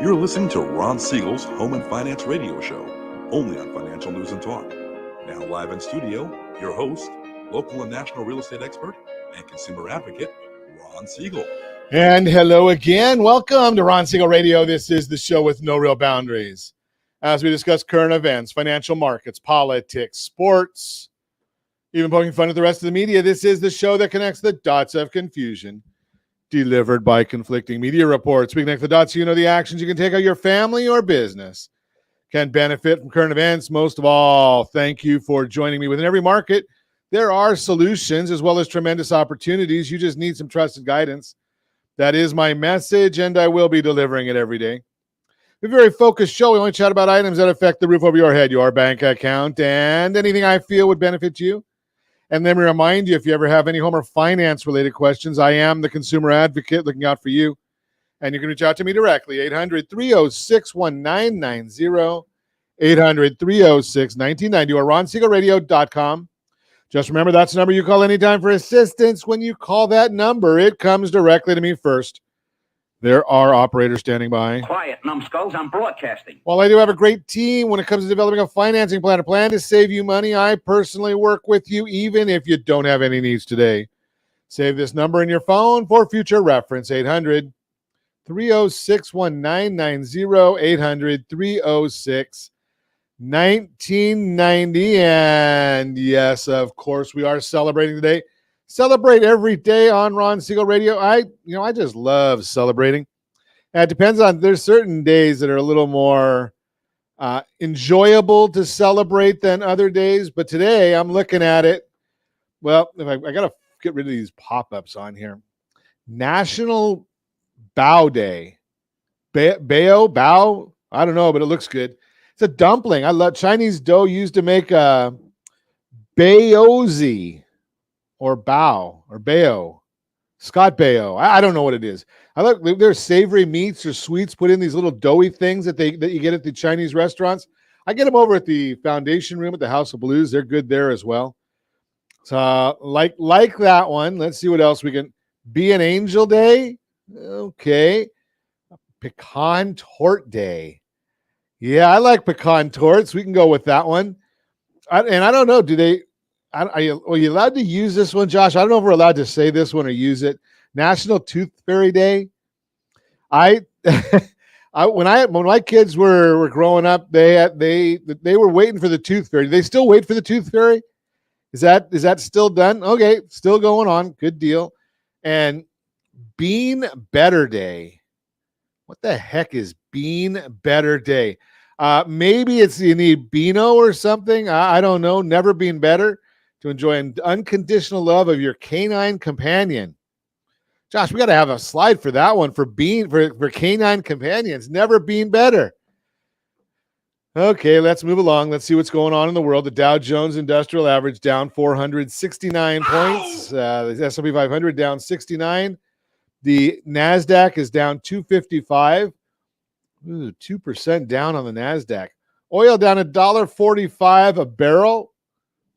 You're listening to Ron Siegel's Home and Finance Radio Show, only on Financial News and Talk. Now live in studio, your host, local and national real estate expert and consumer advocate, Ron Siegel. And hello again. Welcome to Ron Siegel Radio. This is the show with no real boundaries. As we discuss current events, financial markets, politics, sports, even poking fun at the rest of the media, this is the show that connects the dots of confusion delivered by conflicting media reports. We connect the dots so you know the actions you can take on your family or business can benefit from current events. Most of all, thank you for joining me. Within every market, there are solutions as well as tremendous opportunities. You just need some trusted guidance. That is my message, and I will be delivering it every day. We're a very focused show. We only chat about items that affect the roof over your head, your bank account, and anything I feel would benefit you. And then we remind you, if you ever have any home or finance-related questions, I am the consumer advocate looking out for you. And you can reach out to me directly, 800-306-1990, 800-306-1990, or ronsiegelradio.com. Just remember, that's the number you call anytime for assistance. When you call that number, it comes directly to me first. There are operators standing by. Quiet, numbskulls, I'm broadcasting. While I do have a great team when it comes to developing a financing plan, a plan to save you money, I personally work with you even if you don't have any needs today. Save this number in your phone for future reference, 800-306-1990, 800-306-1990. And yes, of course, we are celebrating today. Celebrate every day on Ron Siegel Radio. I just love celebrating. And it depends on, there's certain days that are a little more enjoyable to celebrate than other days. But today I'm looking at it. Well, if I got to get rid of these pop-ups on here. National Bao Day. Bao? I don't know, but it looks good. It's a dumpling. I love Chinese dough used to make a baozi. Or bao, or bao, Scott bao. I don't know what it is. I look. There's savory meats or sweets put in these little doughy things that you get at the Chinese restaurants. I get them over at the Foundation Room at the House of Blues. They're good there as well. So like that one. Let's see what else we can. Be an Angel Day. Okay. Pecan Tort Day. Yeah, I like pecan torts. We can go with that one. And I don't know. Do they? Are you allowed to use this one, Josh? I don't know if we're allowed to say this one or use it. National Tooth Fairy Day. When my kids were growing up, they were waiting for the Tooth Fairy. Do they still wait for the Tooth Fairy? Is that still done? Okay, still going on. Good deal. And Bean Better Day. What the heck is Bean Better Day? Maybe you need Beano or something. I don't know. Never been better. To enjoy an unconditional love of your canine companion. Josh, we got to have a slide for that one for canine companions. Never been better. Okay, let's move along. Let's see what's going on in the world. The Dow Jones Industrial Average down 469 points. The S&P 500 down 69. The NASDAQ is down 255. 2% down on the NASDAQ. Oil down $1.45 a barrel.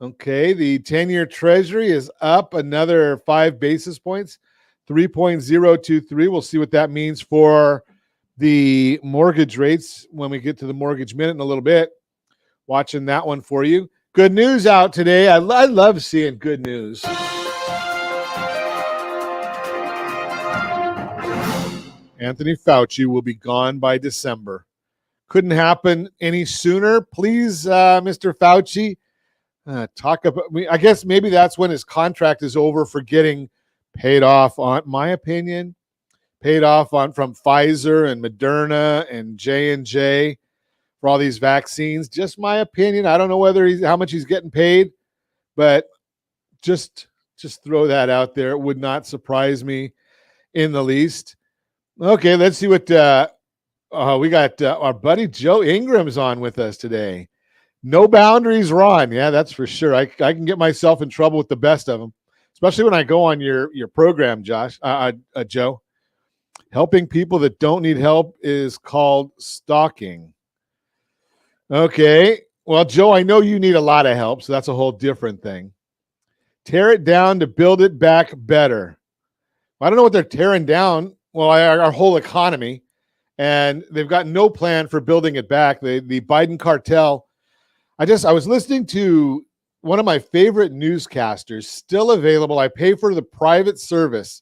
Okay, the 10-year Treasury is up another 5 basis points, 3.023. We'll see what that means for the mortgage rates when we get to the mortgage minute in a little bit. Watching that one for you. Good news out today. I love seeing good news. Anthony Fauci will be gone by December. Couldn't happen any sooner. Please, Mr. Fauci, talk about. I guess maybe that's when his contract is over for getting paid off on. My opinion, paid off on from Pfizer and Moderna and J&J for all these vaccines. Just my opinion. I don't know how much he's getting paid, but just throw that out there. It would not surprise me in the least. Okay, let's see what we got. Our buddy Joe Ingram's on with us today. No boundaries, Ron. Yeah, that's for sure. I can get myself in trouble with the best of them, especially when I go on your program, Joe. Helping people that don't need help is called stalking. Okay. Well, Joe, I know you need a lot of help, so that's a whole different thing. Tear it down to build it back better. I don't know what they're tearing down. Well, our whole economy. and they've got no plan for building it back. The Biden cartel. I was listening to one of my favorite newscasters, still available. I pay for the private service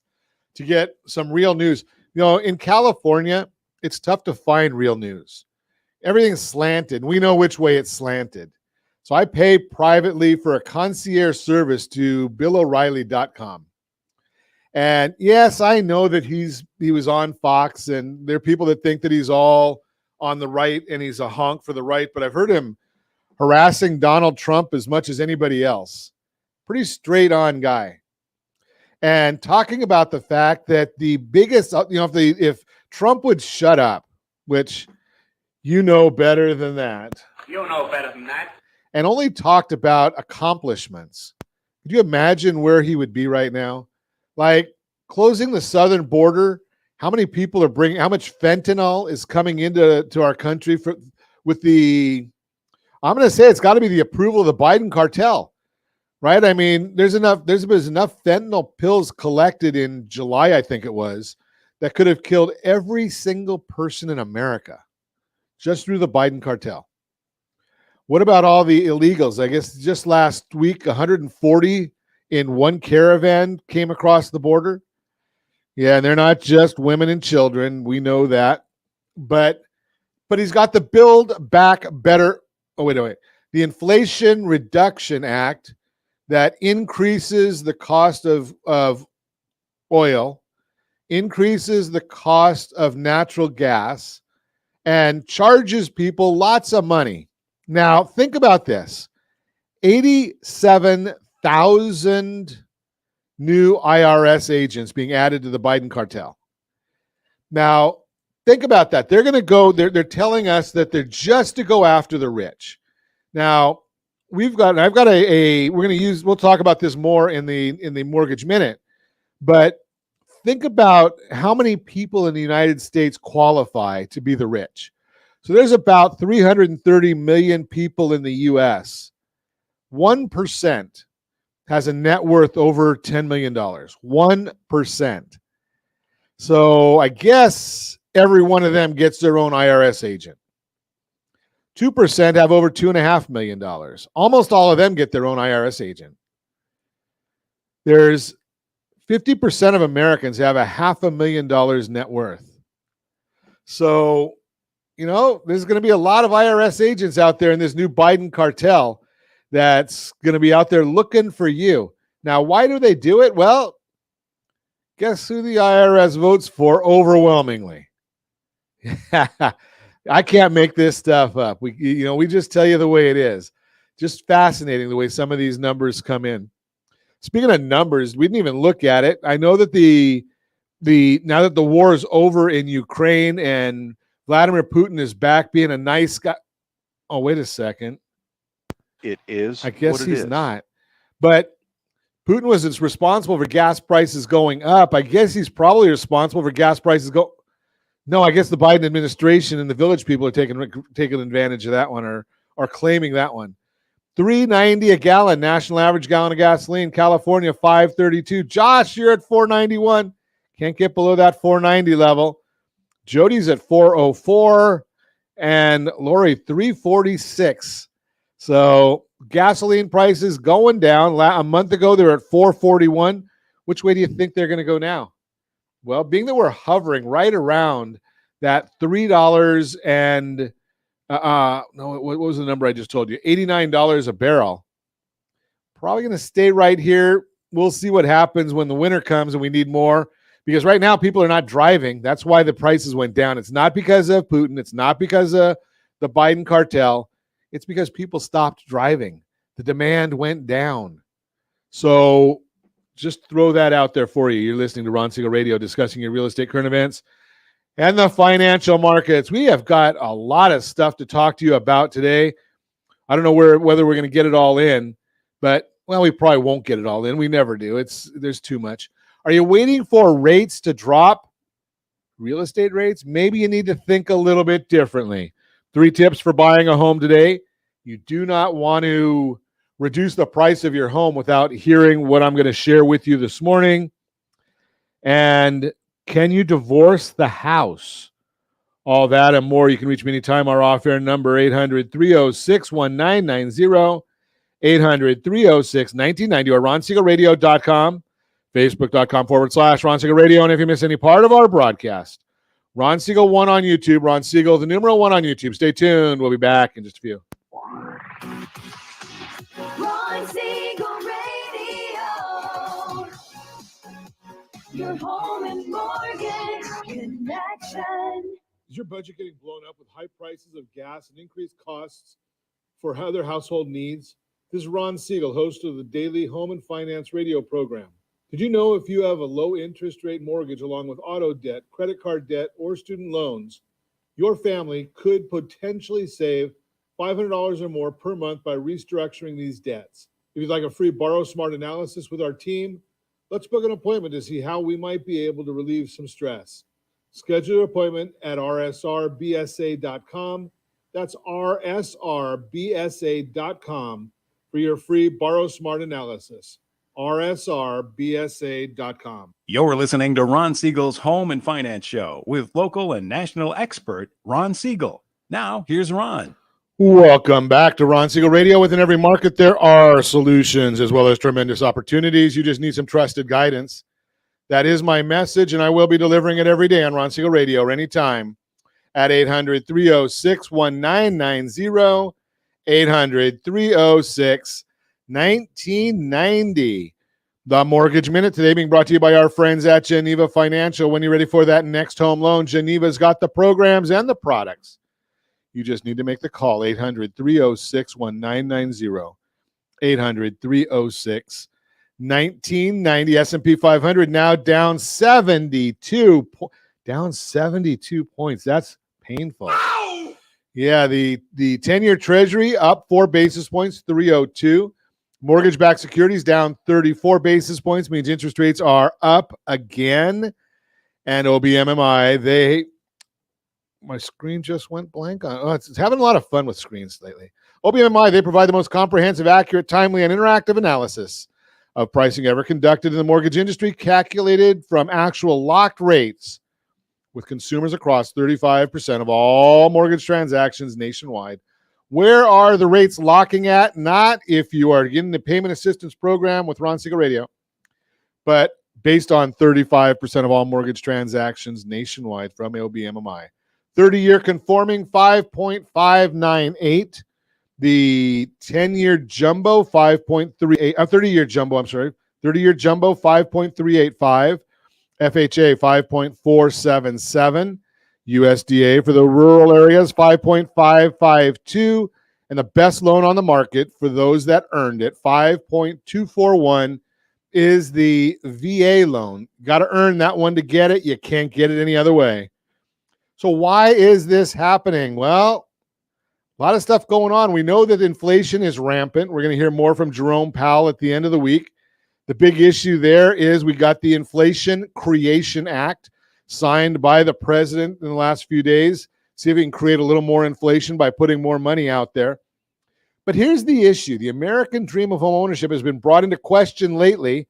to get some real news. In California, it's tough to find real news. Everything's slanted. We know which way it's slanted. So I pay privately for a concierge service to BillO'Reilly.com. And yes, I know that he was on Fox, and there are people that think that he's all on the right and he's a honk for the right, but I've heard him harassing Donald Trump as much as anybody else. Pretty straight on guy. And talking about the fact that the biggest, if Trump would shut up, which you know better than that. You know better than that. And only talked about accomplishments. Could you imagine where he would be right now? Like closing the southern border, how many people are bringing, how much fentanyl is coming into our country with the, I'm going to say it's got to be the approval of the Biden cartel, right? I mean, there's enough fentanyl pills collected in July, I think it was, that could have killed every single person in America just through the Biden cartel. What about all the illegals? I guess just last week, 140 in one caravan came across the border. Yeah, and they're not just women and children. We know that. But he's got the Build Back Better. Oh, wait. The Inflation Reduction Act that increases the cost of oil, increases the cost of natural gas, and charges people lots of money. Now, think about this. 87,000 new IRS agents being added to the Biden cartel. Now, think about that. They're going to go, they're telling us that they're just to go after the rich. Now, we'll talk about this more in the Mortgage Minute, but think about how many people in the United States qualify to be the rich. So there's about 330 million people in the U.S. 1% has a net worth over $10 million. 1%. So I guess every one of them gets their own IRS agent. 2% have over $2.5 million. Almost all of them get their own IRS agent. There's 50% of Americans have $500,000 net worth. So, there's going to be a lot of IRS agents out there in this new Biden cartel that's going to be out there looking for you. Now, why do they do it? Well, guess who the IRS votes for overwhelmingly? I can't make this stuff up. We just tell you the way it is. Just fascinating the way some of these numbers come in. Speaking of numbers, we didn't even look at it. I know that now that the war is over in Ukraine and Vladimir Putin is back being a nice guy. Oh, wait a second. It is. I guess he's not. But Putin was responsible for gas prices going up. I guess he's probably responsible for gas prices go. No, I guess the Biden administration and the Village people are taking advantage of that one or claiming that one. $3.90 a gallon, national average gallon of gasoline. California, $5.32. Josh, you're at $4.91. Can't get below that $4.90 level. Jody's at $4.04 and Lori $3.46. So gasoline prices going down. A month ago, they were at $4.41. Which way do you think they're going to go now? Well, being that we're hovering right around that $3 and what was the number I just told you? $89 a barrel. Probably going to stay right here. We'll see what happens when the winter comes and we need more. Because right now people are not driving. That's why the prices went down. It's not because of Putin. It's not because of the Biden cartel. It's because people stopped driving. The demand went down. So just throw that out there for you. You're listening to Ron Siegel Radio, discussing your real estate current events and the financial markets. We have got a lot of stuff to talk to you about today. I don't know whether we're going to get it all in, but we probably won't get it all in. We never do. There's too much. Are you waiting for rates to drop? Real estate rates? Maybe you need to think a little bit differently. 3 tips for buying a home today. You do not want to reduce the price of your home without hearing what I'm going to share with you this morning. And can you divorce the house? All that and more. You can reach me anytime. Our off-air number, 800-306-1990, 800-306-1990, or ronsiegelradio.com, facebook.com/Ron Siegel Radio. And if you miss any part of our broadcast, Ron Siegel 1 on YouTube, Ron Siegel, the numeral 1 on YouTube. Stay tuned. We'll be back in just a few. Ron Siegel Radio, your home and mortgage connection. Is your budget getting blown up with high prices of gas and increased costs for other household needs? This is Ron Siegel, host of the daily Home and Finance radio program. Did you know if you have a low interest rate mortgage along with auto debt, credit card debt, or student loans, your family could potentially save $500 or more per month by restructuring these debts? If you'd like a free Borrow Smart analysis with our team, let's book an appointment to see how we might be able to relieve some stress. Schedule an appointment at rsrbsa.com. That's rsrbsa.com for your free Borrow Smart analysis. rsrbsa.com. You're listening to Ron Siegel's Home and Finance Show with local and national expert Ron Siegel. Now, here's Ron. Welcome back to Ron Siegel Radio. Within every market, there are solutions as well as tremendous opportunities. You just need some trusted guidance. That is my message, and I will be delivering it every day on Ron Siegel Radio or anytime at 800-306-1990, 800-306-1990. The Mortgage Minute today being brought to you by our friends at Geneva Financial. When you're ready for that next home loan, Geneva's got the programs and the products. You just need to make the call, 800-306-1990, 800-306-1990. 1990 S&P 500 now down 72 points. That's painful. Ow! Yeah, the 10-year Treasury up 4 basis points, 302. Mortgage-backed securities down 34 basis points, means interest rates are up again. And OBMMI, my screen just went blank. It's having a lot of fun with screens lately. OBMMI, they provide the most comprehensive, accurate, timely, and interactive analysis of pricing ever conducted in the mortgage industry, calculated from actual locked rates with consumers across 35% of all mortgage transactions nationwide. Where are the rates locking at? Not if you are getting the payment assistance program with Ron Siegel Radio, but based on 35% of all mortgage transactions nationwide from OBMMI. 30-year conforming 5.598. The 10-year jumbo, 5.38, 30-year jumbo, 30-year jumbo, 5.385, FHA, 5.477, USDA for the rural areas, 5.552, and the best loan on the market for those that earned it, 5.241, is the VA loan. Got to earn that one to get it. You can't get it any other way. So why is this happening? Well, a lot of stuff going on. We know that inflation is rampant. We're going to hear more from Jerome Powell at the end of the week. The big issue there is we got the Inflation Creation Act signed by the president in the last few days. See if we can create a little more inflation by putting more money out there. But here's the issue. The American dream of home ownership has been brought into question lately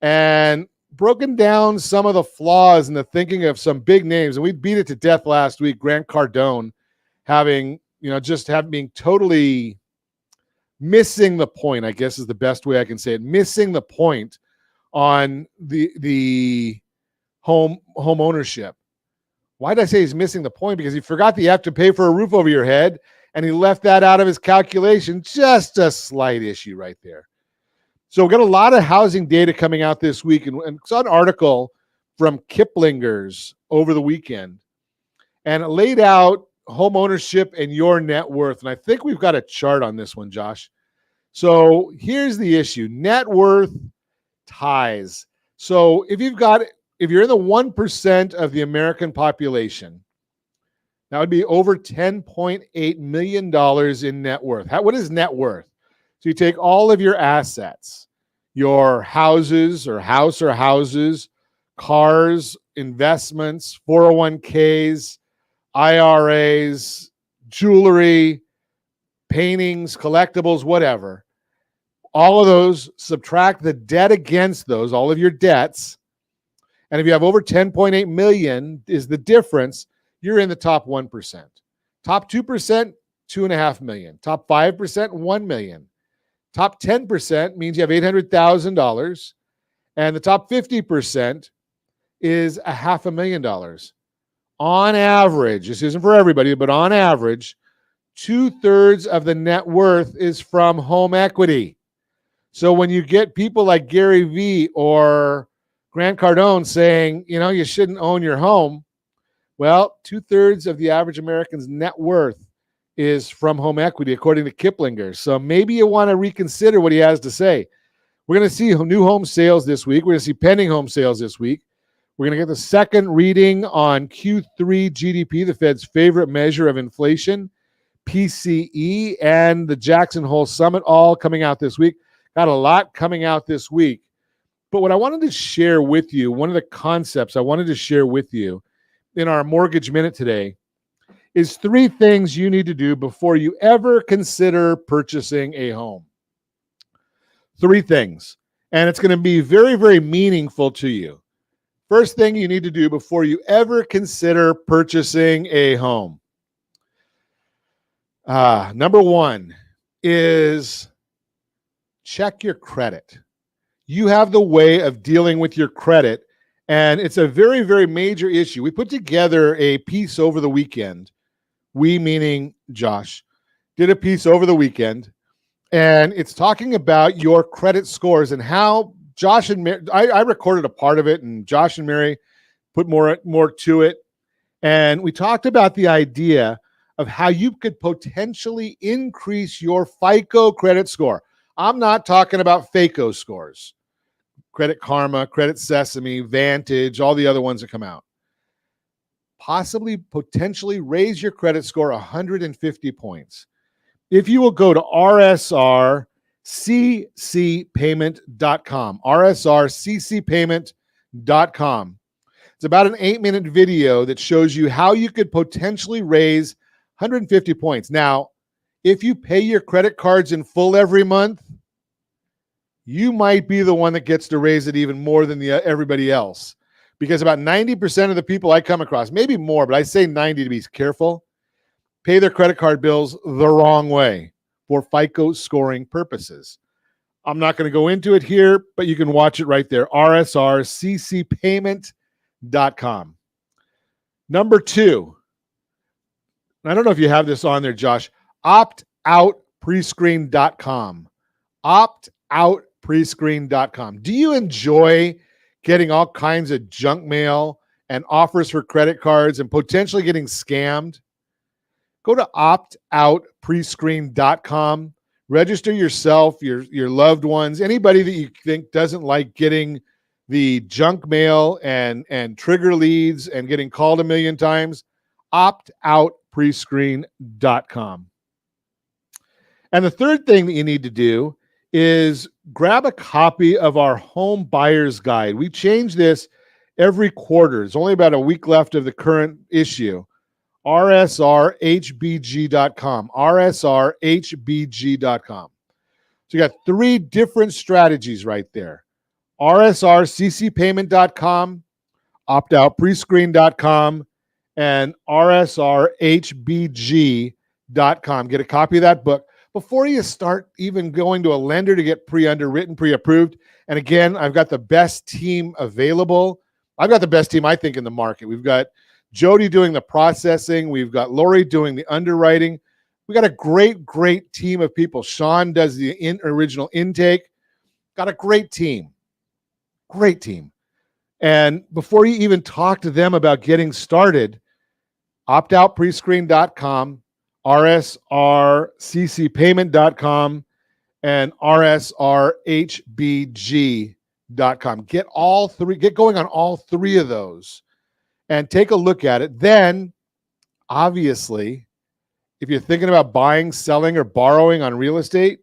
and broken down some of the flaws in the thinking of some big names. And we beat it to death last week. Grant Cardone being totally missing the point, I guess is the best way I can say it, missing the point on the home ownership. Why did I say he's missing the point? Because he forgot that you have to pay for a roof over your head, and he left that out of his calculation. Just a slight issue right there. So we've got a lot of housing data coming out this week, and saw an article from Kiplinger's over the weekend, and it laid out home ownership and your net worth. And I think we've got a chart on this one, Josh. So here's the issue. Net worth ties. So if you're in the 1% of the American population, that would be over $10.8 million in net worth. What is net worth? So you take all of your assets, your houses or houses, cars, investments, 401ks, IRAs, jewelry, paintings, collectibles, whatever. All of those, subtract the debt against those, all of your debts. And if you have over 10.8 million is the difference, you're in the top 1%. Top 2%, 2.5 million. Top 5%, 1 million. Top 10% means you have $800,000. And the top 50% is $500,000. On average, this isn't for everybody, but on average, 2/3 of the net worth is from home equity. So when you get people like Gary Vee or Grant Cardone saying, you shouldn't own your home, well, 2/3 of the average American's net worth is from home equity, according to Kiplinger. So maybe you want to reconsider what he has to say. We're going to see new home sales this week. We're going to see pending home sales this week. We're going to get the second reading on Q3 GDP, the Fed's favorite measure of inflation, PCE, and the Jackson Hole Summit, all coming out this week. Got a lot coming out this week. But what I wanted to share with you, one of the concepts I wanted to share with you in our Mortgage Minute today is 3 things you need to do before you ever consider purchasing a home. 3 things. And it's going to be very, very meaningful to you. First thing you need to do before you ever consider purchasing a home. Number 1 is check your credit. You have the way of dealing with your credit, and it's a very, very major issue. We put together a piece over the weekend. We, meaning Josh, did a piece over the weekend, and it's talking about your credit scores and how Josh and Mary, I recorded a part of it, and Josh and Mary put more to it. And we talked about the idea of how you could potentially increase your FICO credit score. I'm not talking about FACO scores. Credit Karma, Credit Sesame, Vantage, all the other ones that come out. Possibly, potentially raise your credit score 150 points. If you will go to rsrccpayment.com, rsrccpayment.com. It's about an 8-minute video that shows you how you could potentially raise 150 points. Now, if you pay your credit cards in full every month, you might be the one that gets to raise it even more than everybody else. Because about 90% of the people I come across, maybe more, but I say 90 to be careful, pay their credit card bills the wrong way for FICO scoring purposes. I'm not going to go into it here, but you can watch it right there, rsrccpayment.com. Number 2, I don't know if you have this on there, Josh, optoutprescreen.com. Optoutprescreen.com. Do you enjoy getting all kinds of junk mail and offers for credit cards and potentially getting scammed? Go to optoutprescreen.com. Register yourself, your loved ones, anybody that you think doesn't like getting the junk mail and trigger leads and getting called a million times. Optoutprescreen.com. And the third thing that you need to do is grab a copy of our home buyer's guide. We change this every quarter. There's only about a week left of the current issue. rsrhbg.com. rsrhbg.com. So you got 3 different strategies right there. rsrccpayment.com, optoutprescreen.com, and rsrhbg.com. Get a copy of that book before you start even going to a lender to get pre-underwritten, pre-approved. And again, I've got the best team available. I've got the best team, I think, in the market. We've got Jody doing the processing. We've got Lori doing the underwriting. We got a great, great team of people. Sean does the original intake. Got a great team. Great team. And before you even talk to them about getting started, optoutprescreen.com, rsrccpayment.com, and rsrhbg.com. Get going on all 3 of those and take a look at it. Then, obviously, if you're thinking about buying, selling, or borrowing on real estate,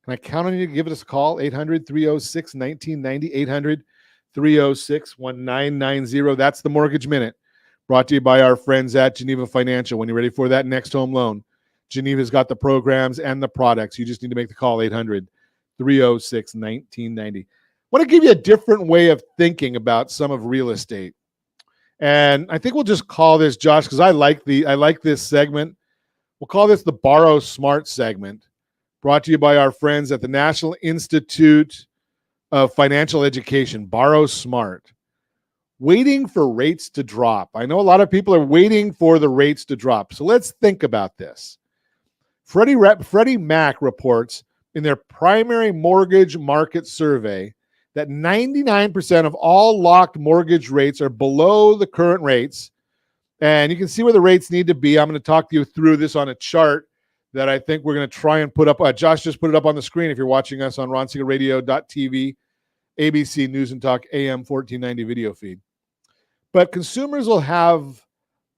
can I count on you to give us a call? 800-306-1990, 800-306-1990. That's the Mortgage Minute, brought to you by our friends at Geneva Financial. When you're ready for that next home loan, Geneva's got the programs and the products. You just need to make the call, 800-306-1990. I want to give you a different way of thinking about some of real estate. And I think we'll just call this, Josh, because I like this segment. We'll call this the Borrow Smart segment, brought to you by our friends at the National Institute of Financial Education, Borrow Smart. Waiting for rates to drop. I know a lot of people are waiting for the rates to drop. So let's think about this. Freddie Mac reports in their primary mortgage market survey that 99% of all locked mortgage rates are below the current rates. And you can see where the rates need to be. I'm going to talk to you through this on a chart that I think we're going to try and put up. Josh just put it up on the screen if you're watching us on ronsiegelradio.tv, ABC News and Talk, AM 1490 video feed. But consumers will have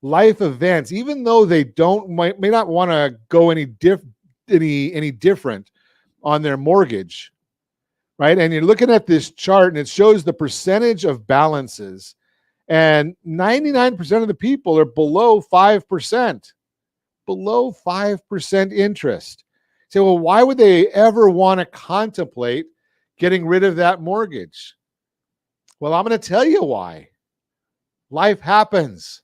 life events, even though they may not want to go any different on their mortgage, right? And you're looking at this chart, and it shows the percentage of balances, and 99% of the people are below 5%, below 5% interest. So, well, why would they ever want to contemplate getting rid of that mortgage? Well, I'm going to tell you why. Life happens.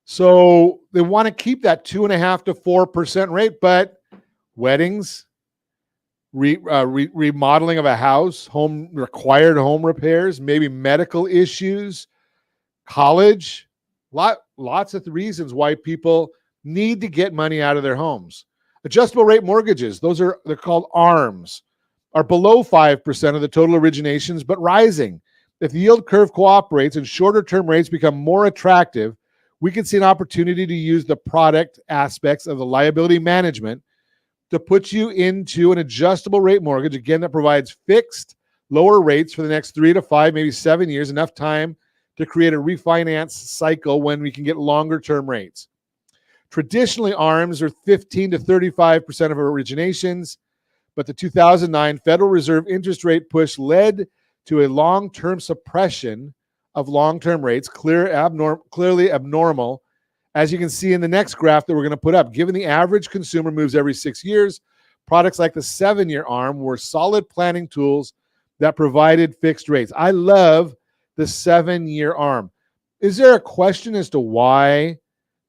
So they want to keep that 2.5% to 4% rate, but weddings, remodeling of a house, required home repairs, maybe medical issues, college, lots of reasons why people need to get money out of their homes. Adjustable rate mortgages, they're called ARMs, are below 5% of the total originations, but rising. If the yield curve cooperates and shorter term rates become more attractive, we can see an opportunity to use the product aspects of the liability management to put you into an adjustable rate mortgage, again, that provides fixed lower rates for the next 3 to 5, maybe 7 years, enough time to create a refinance cycle when we can get longer term rates. Traditionally, ARMs are 15 to 35% of originations, but the 2009 Federal Reserve interest rate push led to a long-term suppression of long-term rates, clearly abnormal, as you can see in the next graph that we're going to put up. Given the average consumer moves every 6 years, products like the 7-year ARM were solid planning tools that provided fixed rates. I love the 7-year ARM. Is there a question as to why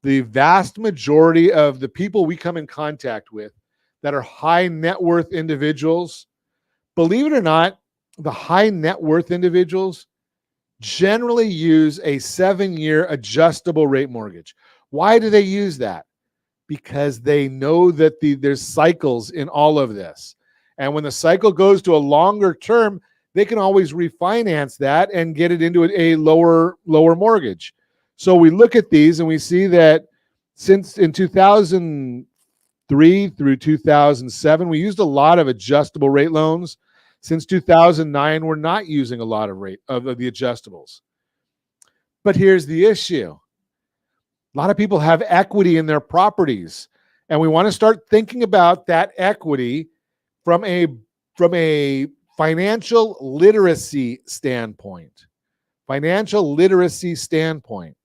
the vast majority of the people we come in contact with that are high net worth individuals, believe it or not, the high net worth individuals generally use a 7-year adjustable rate mortgage? Why do they use that? Because they know that there's cycles in all of this. And when the cycle goes to a longer term, they can always refinance that and get it into a lower mortgage. So we look at these and we see that since in 2003 through 2007, we used a lot of adjustable rate loans. Since 2009, we're not using a lot of the adjustables. But here's the issue. A lot of people have equity in their properties, and we want to start thinking about that equity from a financial literacy standpoint. Financial literacy standpoint.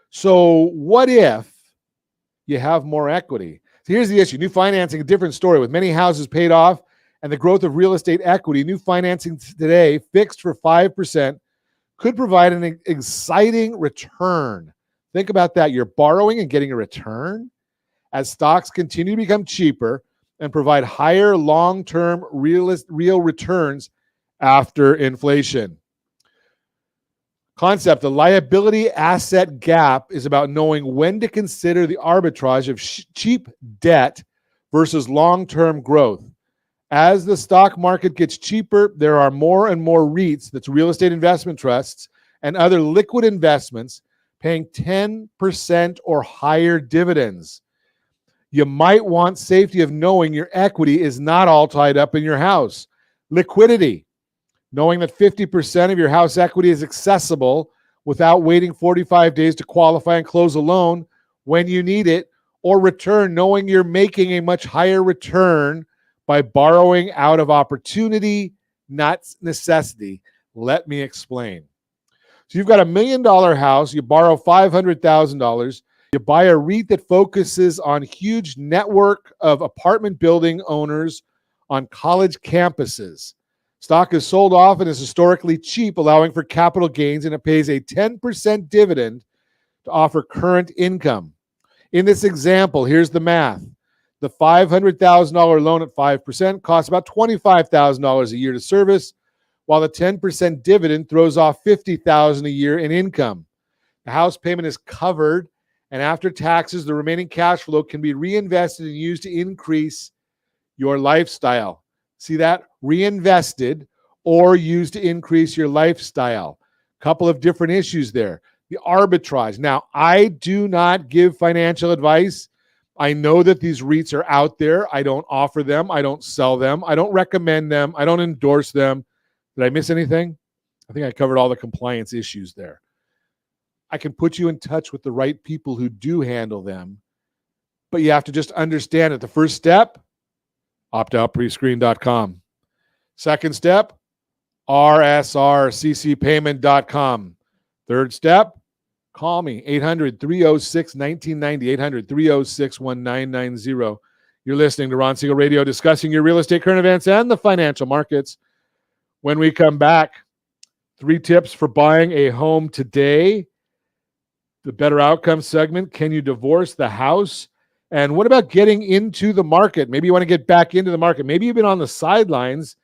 So what if you have more equity? So here's the issue. New financing, a different story. With many houses paid off and the growth of real estate equity, new financing today, fixed for 5%, could provide an exciting return. Think about that. You're borrowing and getting a return as stocks continue to become cheaper and provide higher long-term real returns after inflation. Concept, the liability asset gap is about knowing when to consider the arbitrage of cheap debt versus long-term growth. As the stock market gets cheaper, there are more and more REITs, that's real estate investment trusts, and other liquid investments paying 10% or higher dividends. You might want safety of knowing your equity is not all tied up in your house. Liquidity, knowing that 50% of your house equity is accessible without waiting 45 days to qualify and close a loan when you need it. Or return, knowing you're making a much higher return by borrowing out of opportunity, not necessity. Let me explain. So you've got $1 million house, you borrow $500,000, you buy a REIT that focuses on huge network of apartment building owners on college campuses. Stock is sold off and is historically cheap, allowing for capital gains, and it pays a 10% dividend to offer current income. In this example, here's the math. The $500,000 loan at 5% costs about $25,000 a year to service, while the 10% dividend throws off $50,000 a year in income. The house payment is covered, and after taxes, the remaining cash flow can be reinvested and used to increase your lifestyle. See that? Reinvested or used to increase your lifestyle. Couple of different issues there. The arbitrage. Now, I do not give financial advice. I know that these REITs are out there. I don't offer them. I don't sell them. I don't recommend them. I don't endorse them. Did I miss anything? I think I covered all the compliance issues there. I can put you in touch with the right people who do handle them, but you have to just understand that the first step, optoutprescreen.com. Second step, rsrccpayment.com. Third step, call me, 800-306-1990, 800-306-1990. You're listening to Ron Siegel Radio, discussing your real estate current events and the financial markets. When we come back, 3 tips for buying a home today. The better outcome segment, can you divorce the house? And what about getting into the market? Maybe you want to get back into the market. Maybe you've been on the sidelines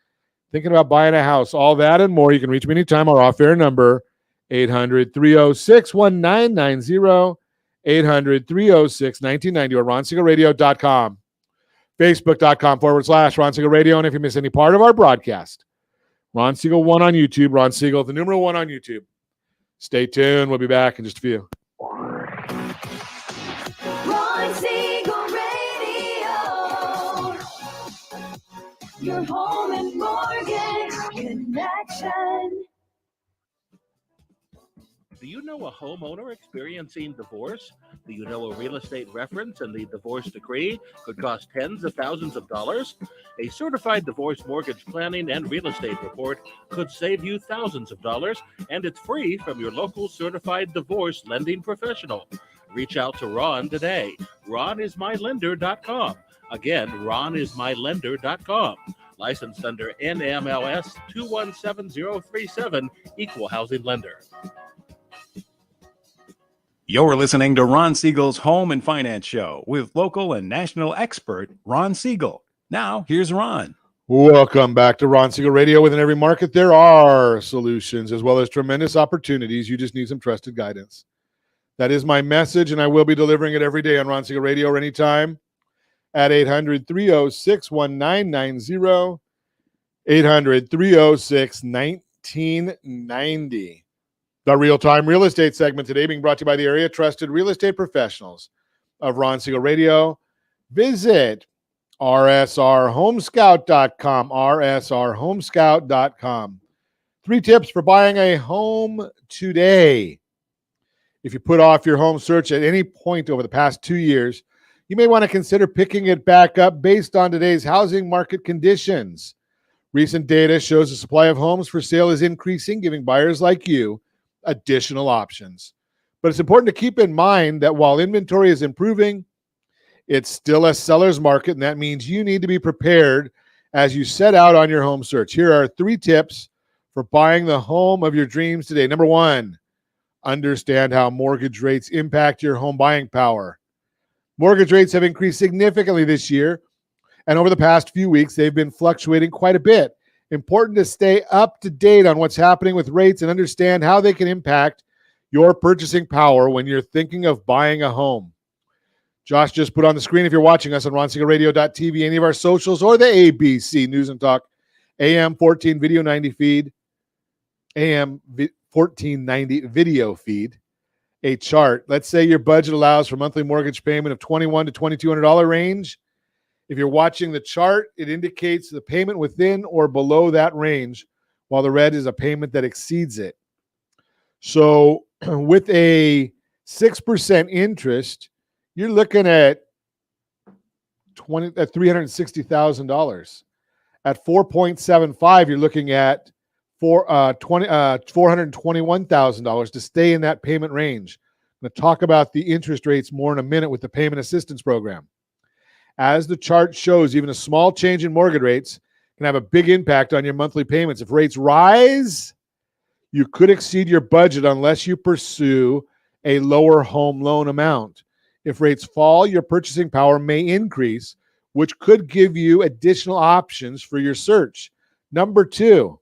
thinking about buying a house. All that and more. You can reach me anytime. Our off-air number, 800-306-1990, 800-306-1990, or RonSiegelRadio.com, Facebook.com/Ron Siegel Radio. And if you miss any part of our broadcast, Ron Siegel 1 on YouTube, Ron Siegel, the numeral 1 on YouTube. Stay tuned. We'll be back in just a few. Ron Siegel Radio. Your home and mortgage connection. Do you know a homeowner experiencing divorce? Do you know a real estate reference and the divorce decree could cost tens of thousands of dollars? A certified divorce mortgage planning and real estate report could save you thousands of dollars, and it's free from your local certified divorce lending professional. Reach out to Ron today. RonIsMyLender.com. Again, RonIsMyLender.com. Licensed under NMLS 217037, Equal Housing Lender. You're listening to Ron Siegel's Home and Finance Show with local and national expert Ron Siegel. Now, here's Ron. Welcome back to Ron Siegel Radio. Within every market, there are solutions as well as tremendous opportunities. You just need some trusted guidance. That is my message, and I will be delivering it every day on Ron Siegel Radio or anytime at 800-306-1990, 800-306-1990. The real-time real estate segment today being brought to you by the area trusted real estate professionals of Ron Siegel Radio. Visit rsrhomescout.com, rsrhomescout.com. 3 tips for buying a home today. If you put off your home search at any point over the past 2 years, you may want to consider picking it back up based on today's housing market conditions. Recent data shows the supply of homes for sale is increasing, giving buyers like you additional options. But it's important to keep in mind that while inventory is improving, it's still a seller's market, and that means you need to be prepared as you set out on your home search. Here are 3 tips for buying the home of your dreams today. Number 1, understand how mortgage rates impact your home buying power. Mortgage rates have increased significantly this year, and over the past few weeks, they've been fluctuating quite a bit. Important to stay up to date on what's happening with rates and understand how they can impact your purchasing power when you're thinking of buying a home. Josh just put on the screen, if you're watching us on RonSiegelRadio.tv, any of our socials, or the ABC News and Talk AM 14 Video 90 feed, AM 1490 video feed, a chart. Let's say your budget allows for monthly mortgage payment of $2,100 to $2,200 range. If you're watching the chart, it indicates the payment within or below that range, while the red is a payment that exceeds it. So with a 6% interest, you're looking at $360,000. At 4.75, you're looking at $421,000 to stay in that payment range. I'm going to talk about the interest rates more in a minute with the payment assistance program. As the chart shows, even a small change in mortgage rates can have a big impact on your monthly payments. If rates rise, you could exceed your budget unless you pursue a lower home loan amount. If rates fall, your purchasing power may increase, which could give you additional options for your search. Number 2,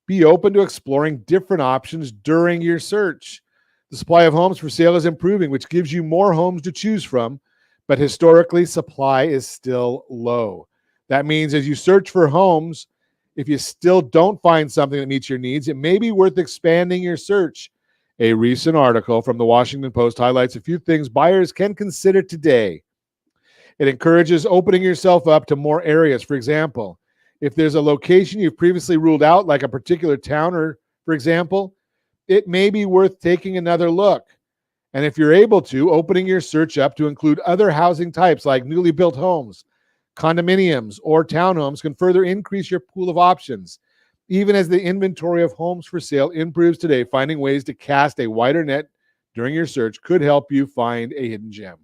be open to exploring different options during your search. The supply of homes for sale is improving, which gives you more homes to choose from, but historically, supply is still low. That means as you search for homes, if you still don't find something that meets your needs, it may be worth expanding your search. A recent article from the Washington Post highlights a few things buyers can consider today. It encourages opening yourself up to more areas. For example, if there's a location you've previously ruled out, like a particular town, or for example, it may be worth taking another look. And if you're able to, opening your search up to include other housing types like newly built homes, condominiums, or townhomes can further increase your pool of options. Even as the inventory of homes for sale improves today, finding ways to cast a wider net during your search could help you find a hidden gem.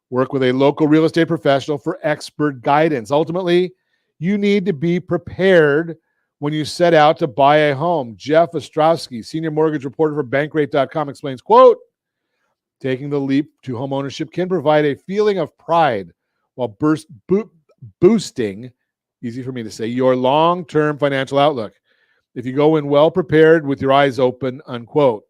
Work with a local real estate professional for expert guidance. Ultimately, you need to be prepared when you set out to buy a home. Jeff Ostrowski, senior mortgage reporter for Bankrate.com, explains, quote, taking the leap to home ownership can provide a feeling of pride while boosting, easy for me to say, your long-term financial outlook. If you go in well prepared with your eyes open, unquote.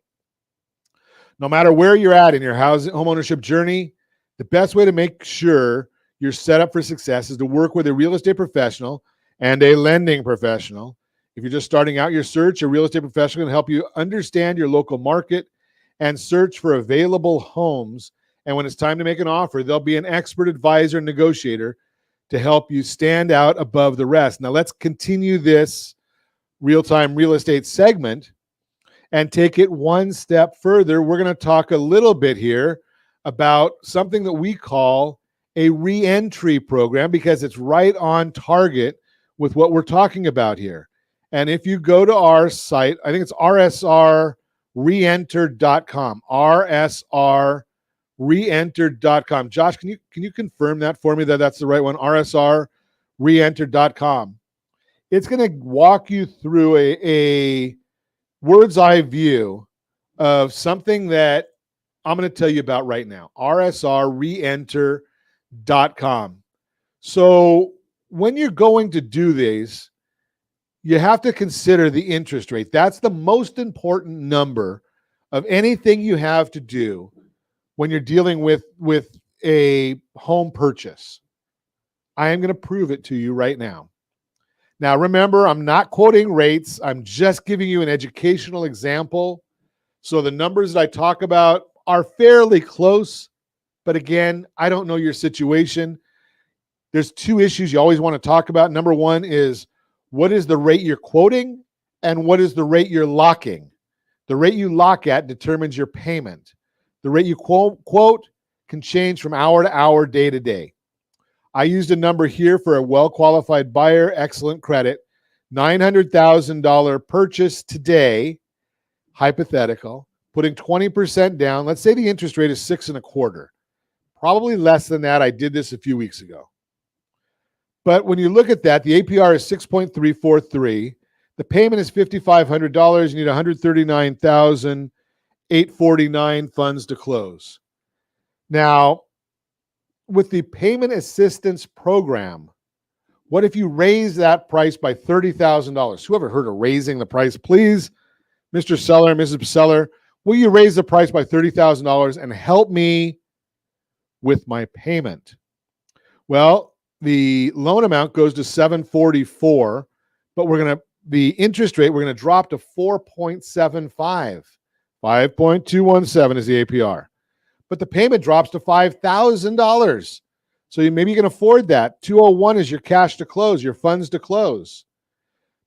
No matter where you're at in your home ownership journey, the best way to make sure you're set up for success is to work with a real estate professional and a lending professional. If you're just starting out your search, a real estate professional can help you understand your local market and search for available homes. And when it's time to make an offer, there'll be an expert advisor and negotiator to help you stand out above the rest. Now let's continue this real-time real estate segment and take it one step further. We're going to talk a little bit here about something that we call a re-entry program, because it's right on target with what we're talking about here. And if you go to our site, I think it's rsrreenter.com, rsrreenter.com. Josh, can you confirm that for me, that that's the right one, rsrreenter.com? It's going to walk you through a bird's eye view of something that I'm going to tell you about right now, rsrreenter.com. So when you're going to do these, you have to consider the interest rate. That's the most important number of anything you have to do when you're dealing with a home purchase. I am going to prove it to you right now. Now, remember, I'm not quoting rates. I'm just giving you an educational example. So the numbers that I talk about are fairly close. But again, I don't know your situation. There's two issues you always want to talk about. Number one is, what is the rate you're quoting and what is the rate you're locking? The rate you lock at determines your payment. The rate you quote can change from hour to hour, day to day. I used a number here for a well-qualified buyer, excellent credit, $900,000 purchase today, hypothetical, putting 20% down. Let's say the interest rate is 6.25%. Probably less than that. I did this a few weeks ago. But when you look at that, the APR is 6.343. The payment is $5,500. You need $139,849 funds to close. Now, with the payment assistance program, what if you raise that price by $30,000? Whoever heard of raising the price? Please, Mr. Seller, Mrs. Seller, will you raise the price by $30,000 and help me with my payment? Well, the loan amount goes to $744, but the interest rate, we're going to drop to 4.75. 5.217 is the APR. But the payment drops to $5,000. So maybe you can afford that. 201 is your cash to close, your funds to close.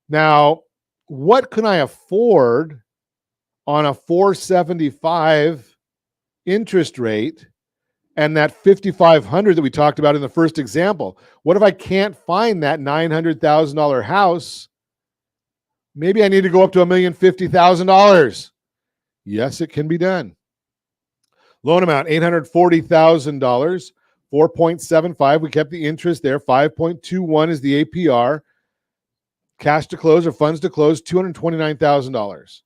Now, what can I afford on a 475 interest rate and that $5,500 that we talked about in the first example? What if I can't find that $900,000 house? Maybe I need to go up to $1,050,000. Yes, it can be done. Loan amount, $840,000, 4.75. We kept the interest there. 5.21 is the APR. cash to close or funds to close, $229,000.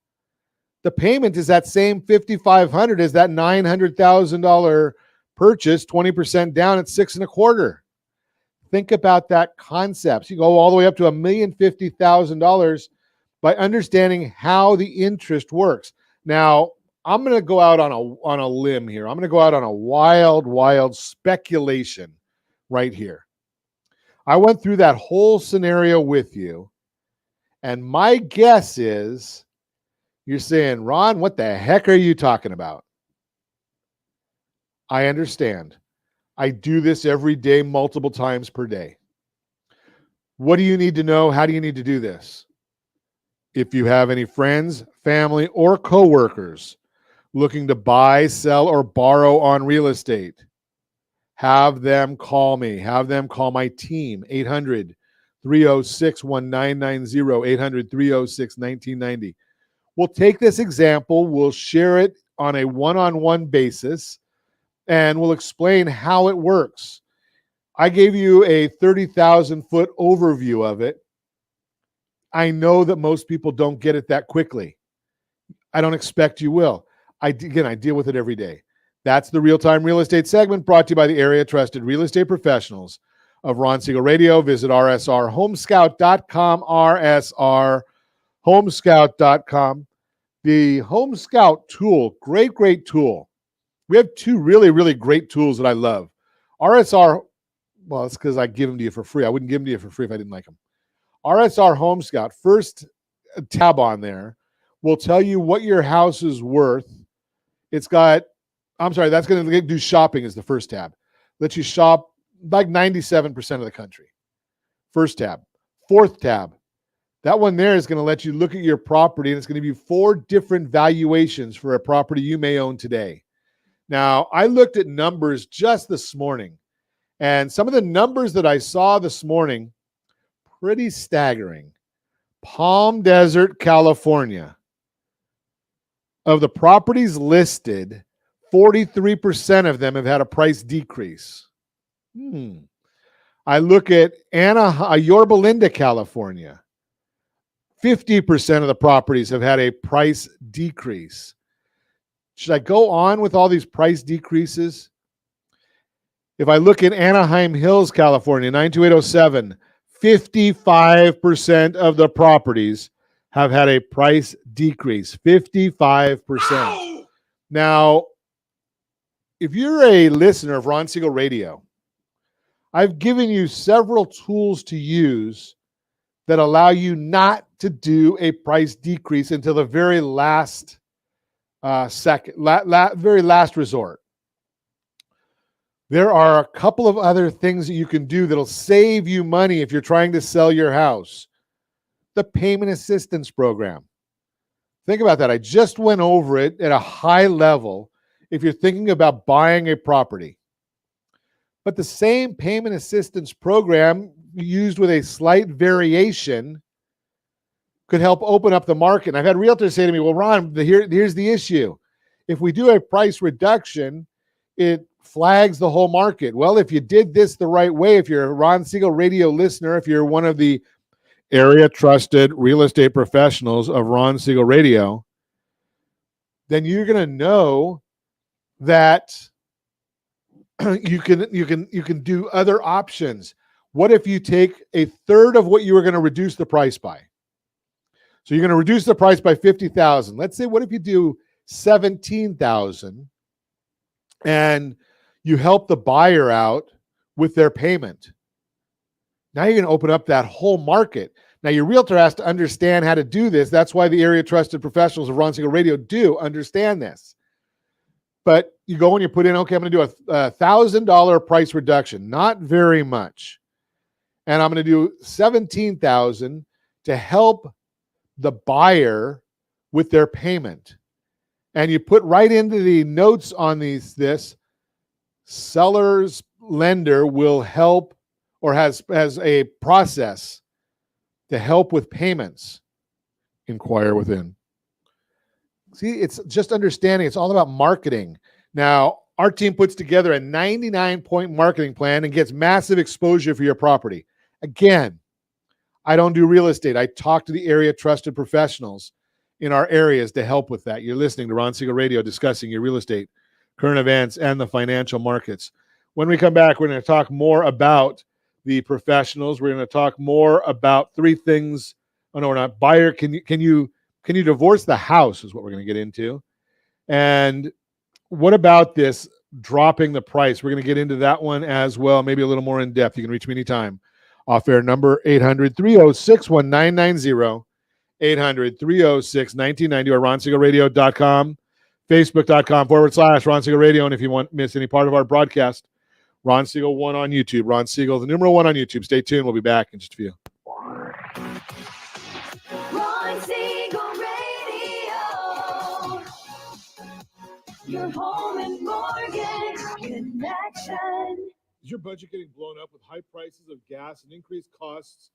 The payment is that same $5,500 as that $900,000 purchase, 20% down at 6.25. Think about that concept. So you go all the way up to $1,050,000 by understanding how the interest works. Now, I'm going to go out on a limb here. I'm going to go out on a wild speculation right here. I went through that whole scenario with you, and my guess is you're saying, Ron, what the heck are you talking about? I understand. I do this every day, multiple times per day. What do you need to know? How do you need to do this? If you have any friends, family, or coworkers looking to buy, sell, or borrow on real estate, have them call me. Have them call my team, 800-306-1990, 800-306-1990. We'll take this example, we'll share it on a one-on-one basis, and we'll explain how it works. I gave you a 30,000-foot overview of it. I know that most people don't get it that quickly. I don't expect you will. I deal with it every day. That's the Real-Time Real Estate segment brought to you by the area trusted real estate professionals of Ron Siegel Radio. Visit rsrhomescout.com, rsrhomescout.com. The Home Scout tool, great tool. We have two really great tools that I love. RSR, well, it's because I give them to you for free. I wouldn't give them to you for free if I didn't like them. RSR Home Scout, first tab on there, will tell you what your house is worth. It's got, I'm sorry, that's going to do shopping is the first tab. Lets you shop like 97% of the country. First tab. Fourth tab. That one there is going to let you look at your property, and it's going to be 4 different valuations for a property you may own today. Now, I looked at numbers just this morning, and some of the numbers that I saw this morning, pretty staggering. Palm Desert, California. Of the properties listed, 43% of them have had a price decrease. I look at Yorba Linda, California. 50% of the properties have had a price decrease. Should I go on with all these price decreases? If I look at Anaheim Hills, California, 92807, 55% of the properties have had a price decrease. 55%. Now, if you're a listener of Ron Siegel Radio, I've given you several tools to use that allow you not to do a price decrease until the very last very last resort. There are a couple of other things that you can do that'll save you money if you're trying to sell your house. The payment assistance program. Think about that. I just went over it at a high level if you're thinking about buying a property. But the same payment assistance program used with a slight variation could help open up the market. And I've had realtors say to me, well, Ron, here's the issue. If we do a price reduction, it flags the whole market. Well, if you did this the right way, if you're a Ron Siegel Radio listener, if you're one of the area trusted real estate professionals of Ron Siegel Radio, then you're going to know that you can do other options. What if you take a third of what you were going to reduce the price by? So you're going to reduce the price by $50,000. Let's say, what if you do $17,000 and you help the buyer out with their payment? Now you're going to open up that whole market. Now your realtor has to understand how to do this. That's why the area trusted professionals of Ron Siegel Radio do understand this. But you go and you put in, okay, I'm going to do a $1,000 price reduction, not very much. And I'm going to do $17,000 to help the buyer with their payment. And you put right into the notes on this seller's lender will help or has a process to help with payments. Inquire within. See, it's just understanding. It's all about marketing. Now, our team puts together a 99-point marketing plan and gets massive exposure for your property. Again, I don't do real estate. I talk to the area trusted professionals in our areas to help with that. You're listening to Ron Siegel Radio discussing your real estate, current events, and the financial markets. When we come back, we're going to talk more about the professionals. We're going to talk more about three things. Oh no, we're not. Buyer, can you divorce the house is what we're going to get into. And what about this dropping the price? We're going to get into that one as well, maybe a little more in depth. You can reach me anytime. Off air number 800-306-1990, 800-306-1990, or ronsiegelradio.com, facebook.com/Ron Siegel Radio. And if you miss any part of our broadcast, Ron Siegel 1 on YouTube. Ron Siegel, the numeral 1 on YouTube. Stay tuned. We'll be back in just a few. Ron Siegel Radio. Your home and mortgage connection. Is your budget getting blown up with high prices of gas and increased costs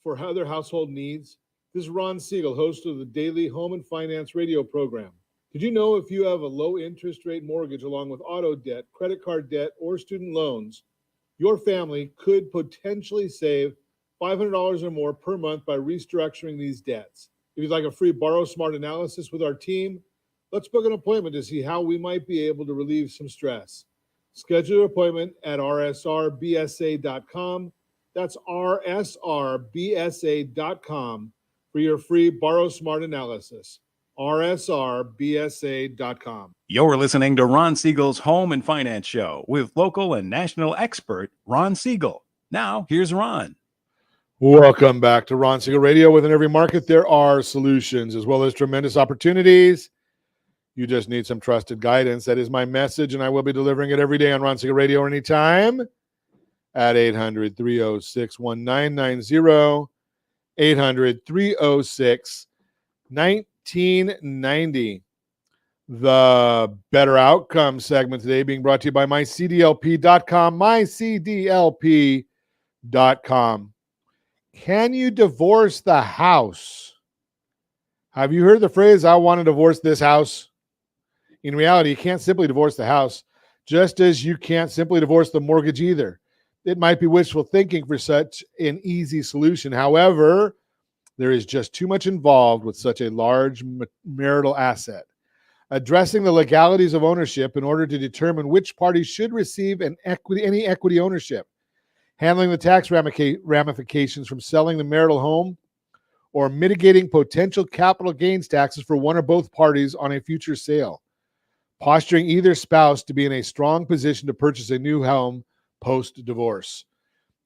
for other household needs? This is Ron Siegel, host of the daily home and finance radio program. Did you know if you have a low interest rate mortgage along with auto debt, credit card debt, or student loans, your family could potentially save $500 or more per month by restructuring these debts? If you'd like a free Borrow Smart analysis with our team, let's book an appointment to see how we might be able to relieve some stress. Schedule your appointment at rsrbsa.com. That's rsrbsa.com for your free Borrow Smart analysis. rsrbsa.com. You're listening to Ron Siegel's Home and Finance Show with local and national expert Ron Siegel. Now, here's Ron. Welcome back to Ron Siegel Radio. Within every market, there are solutions as well as tremendous opportunities. You just need some trusted guidance. That is my message, and I will be delivering it every day on Ron Siegel Radio anytime at 800-306-1990, 800-306-1990. The Better Outcome segment today being brought to you by mycdlp.com, mycdlp.com. Can you divorce the house? Have you heard the phrase, I want to divorce this house? In reality, you can't simply divorce the house, just as you can't simply divorce the mortgage either. It might be wishful thinking for such an easy solution. However, there is just too much involved with such a large marital asset. Addressing the legalities of ownership in order to determine which party should receive any equity ownership. Handling the tax ramifications from selling the marital home, or mitigating potential capital gains taxes for one or both parties on a future sale. Posturing either spouse to be in a strong position to purchase a new home post-divorce.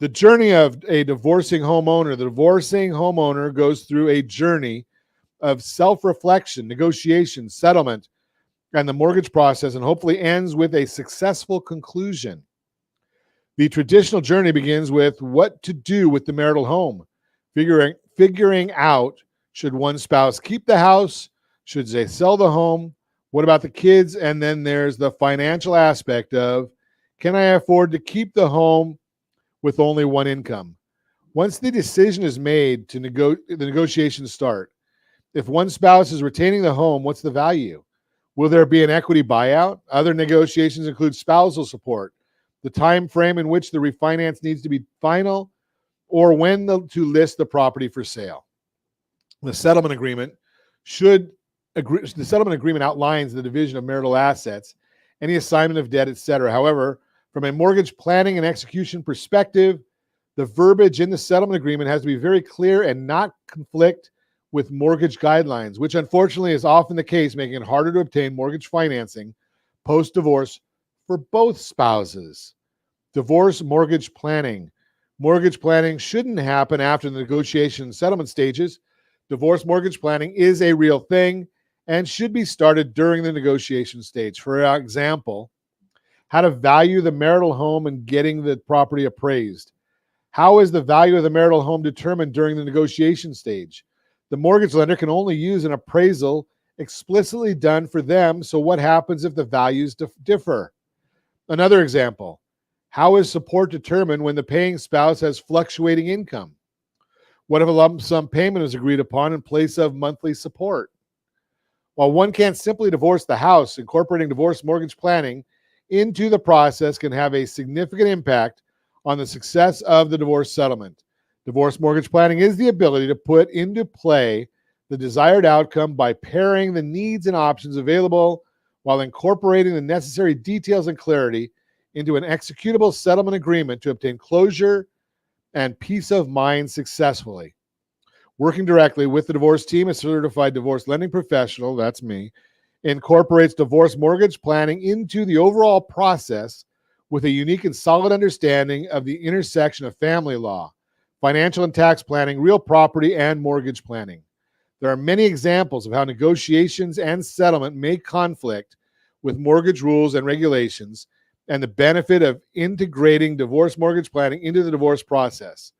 The journey of a divorcing homeowner goes through a journey of self-reflection, negotiation, settlement, and the mortgage process, and hopefully ends with a successful conclusion. The traditional journey begins with what to do with the marital home, figuring out, should one spouse keep the house, should they sell the home, what about the kids? And then there's the financial aspect of, can I afford to keep the home with only one income? Once the decision is made, the negotiations start. If one spouse is retaining the home, what's the value? Will there be an equity buyout? Other negotiations include spousal support, the time frame in which the refinance needs to be final, or when to list the property for sale. The settlement agreement outlines the division of marital assets, any assignment of debt, etc. However, from a mortgage planning and execution perspective, the verbiage in the settlement agreement has to be very clear and not conflict with mortgage guidelines, which unfortunately is often the case, making it harder to obtain mortgage financing post-divorce for both spouses. Divorce mortgage planning. Mortgage planning shouldn't happen after the negotiation and settlement stages. Divorce mortgage planning is a real thing and should be started during the negotiation stage. For example, how to value the marital home and getting the property appraised. How is the value of the marital home determined during the negotiation stage? The mortgage lender can only use an appraisal explicitly done for them, so what happens if the values differ? Another example, how is support determined when the paying spouse has fluctuating income? What if a lump sum payment is agreed upon in place of monthly support? While one can't simply divorce the house, incorporating divorce mortgage planning into the process can have a significant impact on the success of the divorce settlement. Divorce mortgage planning is the ability to put into play the desired outcome by pairing the needs and options available while incorporating the necessary details and clarity into an executable settlement agreement to obtain closure and peace of mind successfully. Working directly with the divorce team, a certified divorce lending professional, that's me, incorporates divorce mortgage planning into the overall process with a unique and solid understanding of the intersection of family law, financial and tax planning, real property, and mortgage planning. There are many examples of how negotiations and settlement may conflict with mortgage rules and regulations, and the benefit of integrating divorce mortgage planning into the divorce process.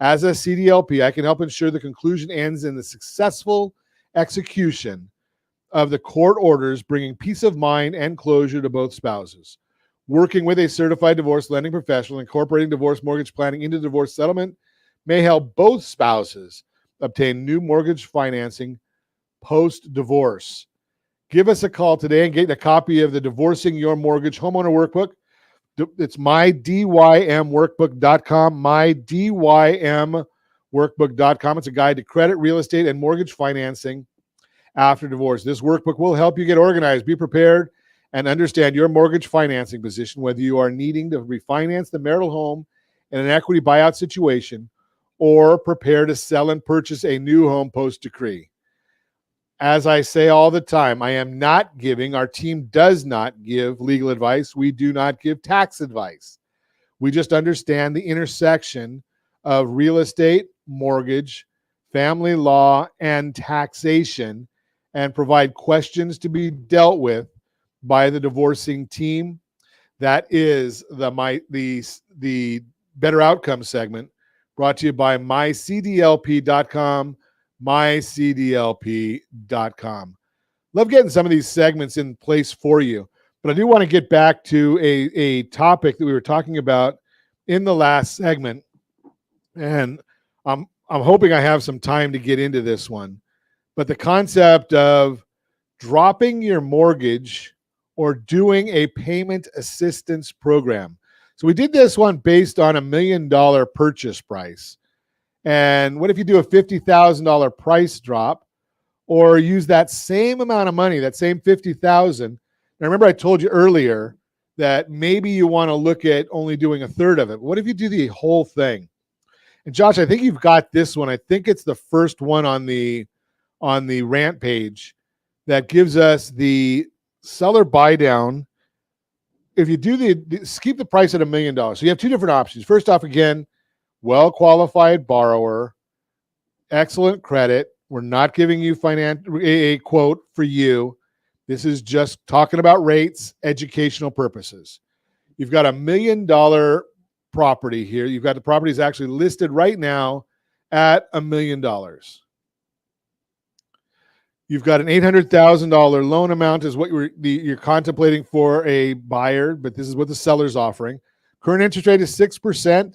As a CDLP, I can help ensure the conclusion ends in the successful execution of the court orders, bringing peace of mind and closure to both spouses. Working with a certified divorce lending professional, incorporating divorce mortgage planning into divorce settlement may help both spouses obtain new mortgage financing post-divorce. Give us a call today and get a copy of the Divorcing Your Mortgage Homeowner Workbook. It's mydymworkbook.com, mydymworkbook.com. It's a guide to credit, real estate, and mortgage financing after divorce. This workbook will help you get organized, be prepared, and understand your mortgage financing position, whether you are needing to refinance the marital home in an equity buyout situation or prepare to sell and purchase a new home post-decree. As I say all the time, I am not giving, our team does not give legal advice. We do not give tax advice. We just understand the intersection of real estate, mortgage, family law, and taxation, and provide questions to be dealt with by the divorcing team. That is the Better Outcome segment, brought to you by mycdlp.com, mycdlp.com. Love getting some of these segments in place for you, but I do want to get back to a topic that we were talking about in the last segment, and I'm hoping I have some time to get into this one. But the concept of dropping your mortgage or doing a payment assistance program. So we did this one based on $1 million purchase price. And what if you do a $50,000 price drop, or use that same amount of money, that same $50,000? Now, remember I told you earlier that maybe you want to look at only doing a third of it. What if you do the whole thing? And Josh, I think you've got this one. I think it's the first one on the rant page that gives us the seller buy down. If you do keep the price at $1 million. So you have two different options. First off, again, well-qualified borrower, excellent credit. We're not giving you a quote for you. This is just talking about rates, educational purposes. You've got $1 million property here. You've got the properties actually listed right now at $1 million. You've got an $800,000 loan amount is what you're contemplating for a buyer, but this is what the seller's offering. Current interest rate is 6%.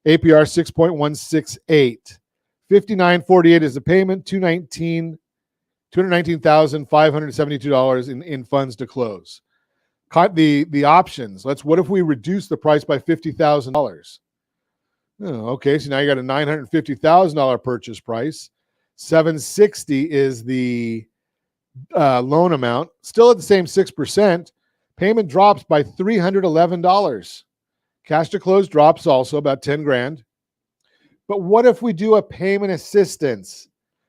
APR 6.168. $59.48 is the payment. $219,572 in funds to close. The options. What if we reduce the price by $50,000? Oh, okay, so now you got a $950,000 purchase price. $760 is the loan amount. Still at the same 6%. Payment drops by $311. Cash to close drops also about 10 grand. But what if we do a payment assistance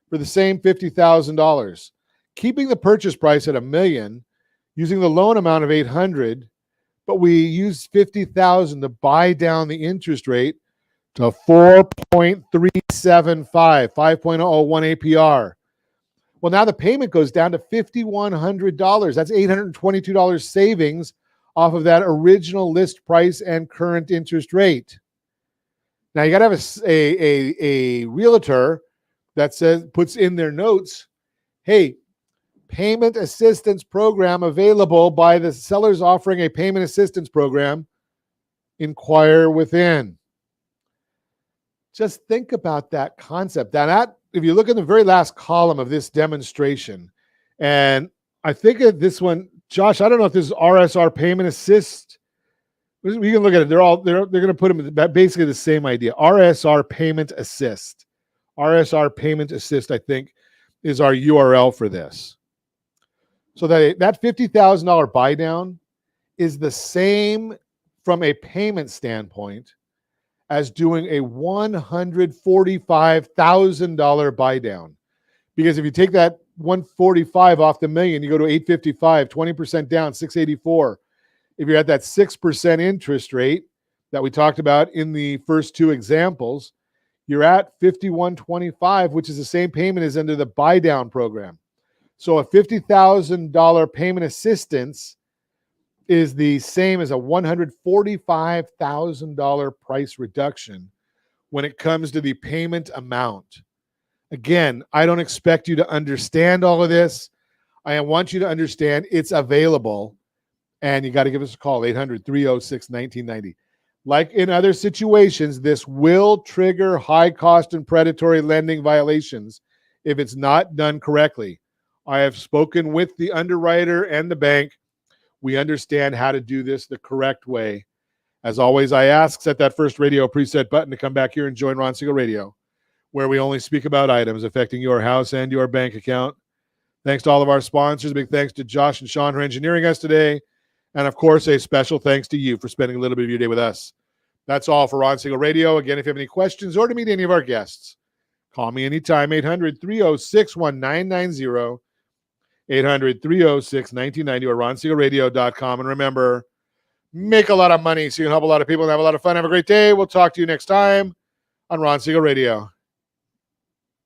for the same $50,000, keeping the purchase price at $1 million, using the loan amount of $800, but we use $50,000 to buy down the interest rate to 4.375, 5.01 APR. Well, now the payment goes down to $5,100. That's $822 savings off of that original list price and current interest rate. Now you got to have a realtor that puts in their notes, hey, payment assistance program available by the sellers offering a payment assistance program. Inquire within. Just think about that concept. That if you look at the very last column of this demonstration, and I think of this one, Josh, I don't know if this is RSR payment assist We can look at it. They're going to put them in basically the same idea. RSR Payment Assist. RSR Payment Assist, I think, is our URL for this. So that $50,000 buy down is the same from a payment standpoint as doing a $145,000 buy down. Because if you take that 145 off the million, you go to 855, 20% down, 684. If you're at that 6% interest rate that we talked about in the first two examples, you're at 5125, which is the same payment as under the buy down program. So a $50,000 payment assistance is the same as a $145,000 price reduction when it comes to the payment amount. Again, I don't expect you to understand all of this. I want you to understand it's available, and you got to give us a call, 800-306-1990. Like in other situations, this will trigger high cost and predatory lending violations if it's not done correctly. I have spoken with the underwriter and the bank. We understand how to do this the correct way. As always, I ask, set that first radio preset button to come back here and join Ron Siegel Radio, where we only speak about items affecting your house and your bank account. Thanks to all of our sponsors. Big thanks to Josh and Sean for engineering us today. And of course, a special thanks to you for spending a little bit of your day with us. That's all for Ron Siegel Radio. Again, if you have any questions or to meet any of our guests, call me anytime, 800-306-1990, 800-306-1990, or ronsiegelradio.com. And remember, make a lot of money so you can help a lot of people and have a lot of fun. Have a great day. We'll talk to you next time on Ron Siegel Radio.